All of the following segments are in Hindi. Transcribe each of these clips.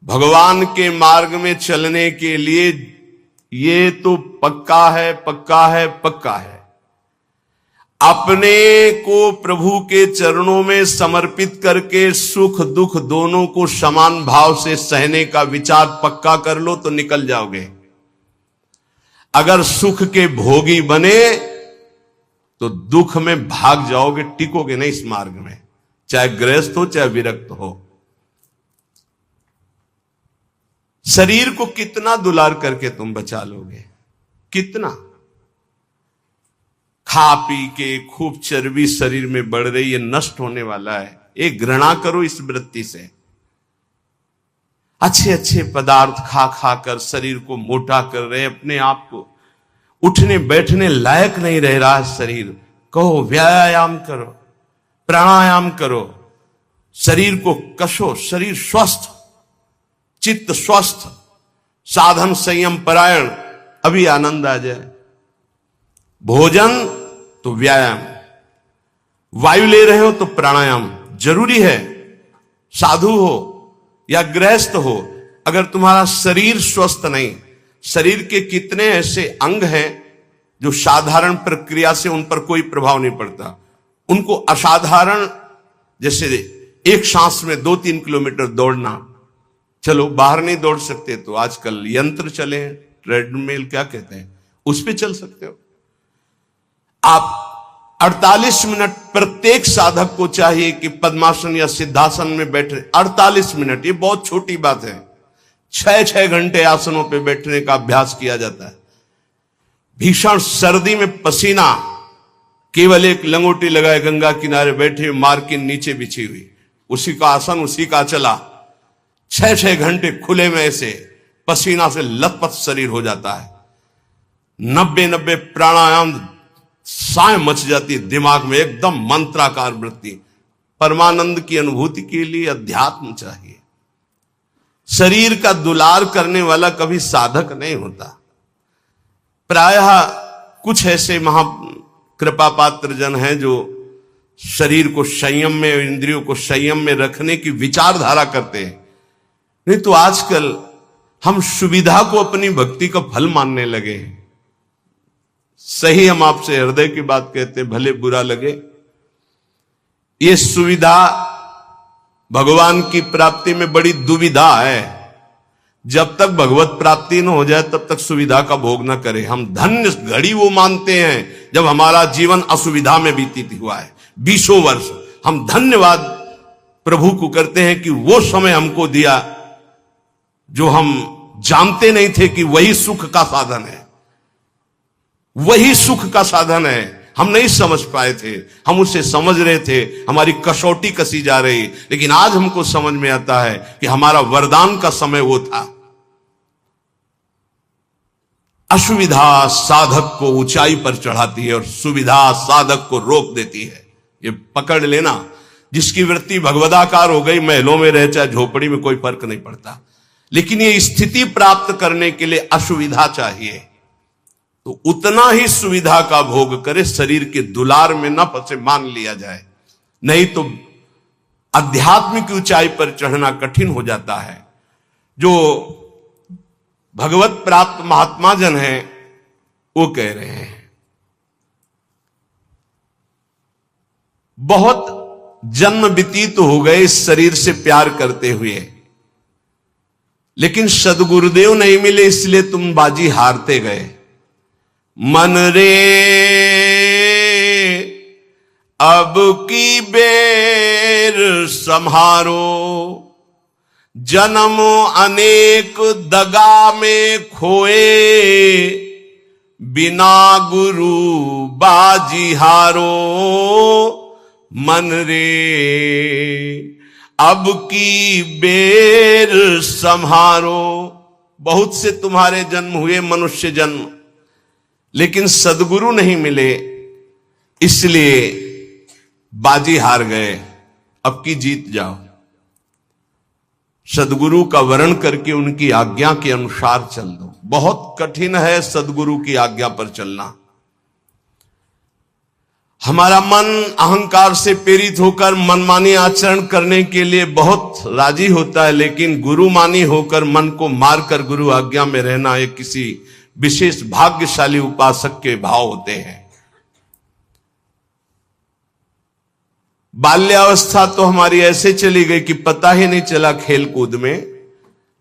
भगवान के मार्ग में चलने के लिए ये तो पक्का है, पक्का है, पक्का है। अपने को प्रभु के चरणों में समर्पित करके सुख दुख दोनों को समान भाव से सहने का विचार पक्का कर लो तो निकल जाओगे। अगर सुख के भोगी बने तो दुख में भाग जाओगे, टिकोगे नहीं इस मार्ग में, चाहे गृहस्थ हो चाहे विरक्त हो। शरीर को कितना दुलार करके तुम बचा लोगे, कितना? खा पी के खूब चर्बी शरीर में बढ़ रही है, नष्ट होने वाला है। एक घृणा करो इस वृत्ति से। अच्छे अच्छे पदार्थ खा खा कर शरीर को मोटा कर रहे, अपने आप को उठने बैठने लायक नहीं रह रहा शरीर। कहो व्यायाम करो, प्राणायाम करो, शरीर को कसो, शरीर स्वस्थ, चित्त स्वस्थ, साधन संयम परायण, अभी आनंद आ जाए। भोजन तो व्यायाम, वायु ले रहे हो तो प्राणायाम जरूरी है। साधु हो या गृहस्थ हो, अगर तुम्हारा शरीर स्वस्थ नहीं, शरीर के कितने ऐसे अंग हैं जो साधारण प्रक्रिया से उन पर कोई प्रभाव नहीं पड़ता, उनको असाधारण, जैसे एक सांस में 2-3 किलोमीटर दौड़ना, चलो बाहर नहीं दौड़ सकते तो आजकल यंत्र चले हैं, ट्रेडमिल क्या कहते हैं, उस पे चल सकते हो आप। 48 मिनट प्रत्येक साधक को चाहिए कि पद्मासन या सिद्धासन में बैठे 48 मिनट। ये बहुत छोटी बात है। 6-6 घंटे आसनों पे बैठने का अभ्यास किया जाता है। भीषण सर्दी में पसीना, केवल एक लंगोटी लगाए गंगा किनारे बैठे, मार्किन नीचे बिछी हुई, उसी का आसन उसी का चला, 6-6 घंटे खुले में ऐसे पसीना से लथपथ शरीर हो जाता है। 90 प्राणायाम, साय मच जाती है दिमाग में, एकदम मंत्राकार वृत्ति। परमानंद की अनुभूति के लिए अध्यात्म चाहिए। शरीर का दुलार करने वाला कभी साधक नहीं होता। प्रायः कुछ ऐसे महा कृपा पात्र जन हैं जो शरीर को संयम में, इंद्रियों को संयम में रखने की विचारधारा करते हैं। नहीं तो आजकल हम सुविधा को अपनी भक्ति का फल मानने लगे हैं। सही, हम आपसे हृदय की बात कहते हैं, भले बुरा लगे। ये सुविधा भगवान की प्राप्ति में बड़ी दुविधा है। जब तक भगवत प्राप्ति न हो जाए तब तक सुविधा का भोग न करें। हम धन्य घड़ी वो मानते हैं जब हमारा जीवन असुविधा में बीतित हुआ है। 20 वर्ष हम धन्यवाद प्रभु को करते हैं कि वो समय हमको दिया जो हम जानते नहीं थे कि वही सुख का साधन है, वही सुख का साधन है। हम नहीं समझ पाए थे, हम उसे समझ रहे थे, हमारी कसौटी कसी जा रही, लेकिन आज हमको समझ में आता है कि हमारा वरदान का समय वो था। असुविधा साधक को ऊंचाई पर चढ़ाती है और सुविधा साधक को रोक देती है। ये पकड़ लेना। जिसकी वृत्ति भगवदाकार हो गई, महलों में रहे चाहे झोपड़ी में, कोई फर्क नहीं पड़ता। लेकिन ये स्थिति प्राप्त करने के लिए असुविधा चाहिए, तो उतना ही सुविधा का भोग करे, शरीर के दुलार में न फंसे, मान लिया जाए। नहीं तो आध्यात्मिक ऊंचाई पर चढ़ना कठिन हो जाता है। जो भगवत प्राप्त महात्मा जन हैं वो कह रहे हैं, बहुत जन्म व्यतीत हो गए इस शरीर से प्यार करते हुए, लेकिन सदगुरुदेव नहीं मिले, इसलिए तुम बाजी हारते गए। मन रे अब की बेर संहारो, जन्म अनेक दगा में खोए, बिना गुरु बाजी हारो। मन रे अब की बेर संहारो। बहुत से तुम्हारे जन्म हुए, मनुष्य जन्म, लेकिन सदगुरु नहीं मिले, इसलिए बाजी हार गए। अब की जीत जाओ। सदगुरु का वर्ण करके उनकी आज्ञा के अनुसार चल दो। बहुत कठिन है सदगुरु की आज्ञा पर चलना। हमारा मन अहंकार से प्रेरित होकर मनमानी आचरण करने के लिए बहुत राजी होता है, लेकिन गुरुमानी होकर मन को मारकर गुरु आज्ञा में रहना एक किसी विशेष भाग्यशाली उपासक के भाव होते हैं। बाल्यावस्था तो हमारी ऐसे चली गई कि पता ही नहीं चला खेल कूद में।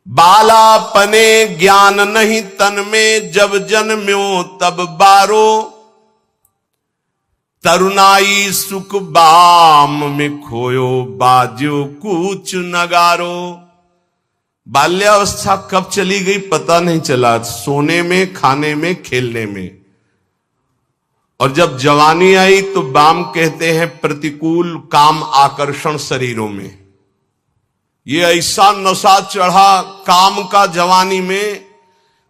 बालापने ज्ञान नहीं तन में, जब जन्म्यो तब बारो, तरुणाई सुख बाम में खोयो, बाजो कूच नगारो। बाल्यावस्था कब चली गई पता नहीं चला, सोने में, खाने में, खेलने में। और जब जवानी आई तो बाम कहते हैं प्रतिकूल काम आकर्षण शरीरों में। ये ऐसा नशा चढ़ा काम का जवानी में,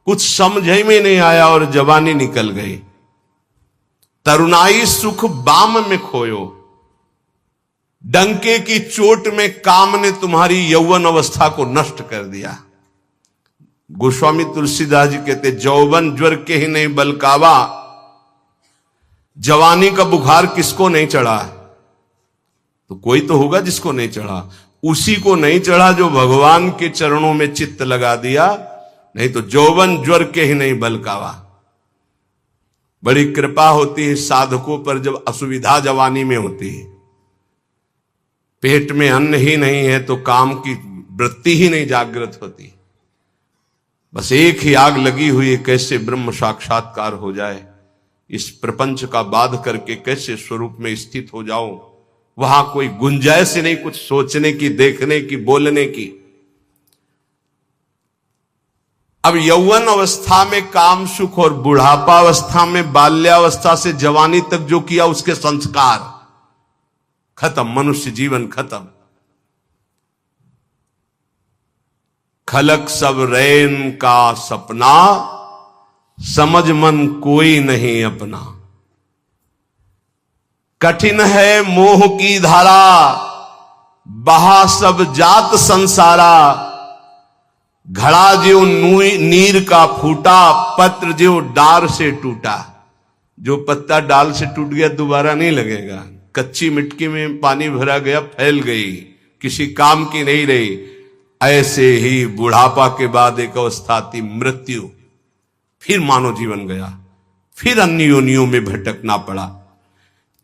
कुछ समझ ही में नहीं आया और जवानी निकल गई। तरुणाई सुख बाम में खोयो, डंके की चोट में काम ने तुम्हारी यौवन अवस्था को नष्ट कर दिया। गोस्वामी तुलसीदास जी कहते जौवन ज्वर के ही नहीं बलकावा, जवानी का बुखार किसको नहीं चढ़ा? तो कोई तो होगा जिसको नहीं चढ़ा। उसी को नहीं चढ़ा जो भगवान के चरणों में चित्त लगा दिया, नहीं तो जौवन ज्वर के ही नहीं बलकावा। बड़ी कृपा होती है साधकों पर जब असुविधा जवानी में होती है। पेट में अन्न ही नहीं है तो काम की वृत्ति ही नहीं जागृत होती। बस एक ही आग लगी हुई है, कैसे ब्रह्म साक्षात्कार हो जाए, इस प्रपंच का बाध करके कैसे स्वरूप में स्थित हो जाओ। वहां कोई गुंजाइश नहीं कुछ सोचने की, देखने की, बोलने की। अब यौवन अवस्था में काम सुख और बुढ़ापा अवस्था में, बाल्यावस्था से जवानी तक जो किया उसके संस्कार खत्म, मनुष्य जीवन खत्म। खलक सब रैन का सपना, समझ मन कोई नहीं अपना। कठिन है मोह की धारा, बहा सब जात संसारा। घड़ा जो नीर का फूटा, पत्र जो डार से टूटा। जो पत्ता डाल से टूट गया दोबारा नहीं लगेगा। कच्ची मिट्टी में पानी भरा गया, फैल गई, किसी काम की नहीं रही। ऐसे ही बुढ़ापा के बाद एक अवस्था आती मृत्यु, फिर मानव जीवन गया, फिर अन्य योनियों में भटकना पड़ा।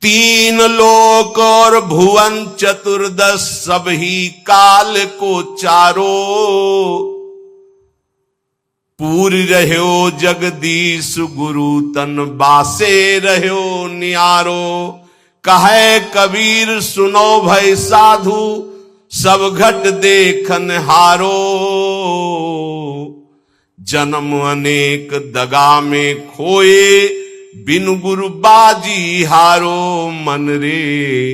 तीन लोक और भुवन चतुर्दश, सब ही काल को चारो। पूरी रहो जगदीश गुरु तन, बासे रहो नियारो। कहे कबीर सुनो भय साधु, सब घट देखन हारो। जन्म अनेक दगा में खोए, बिन गुरु बाजी हारो। मन रे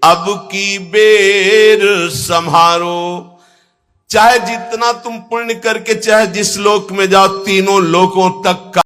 अब की बेर संहारो। चाहे जितना तुम पुण्य करके चाहे जिस लोक में जाओ, तीनों लोकों तक का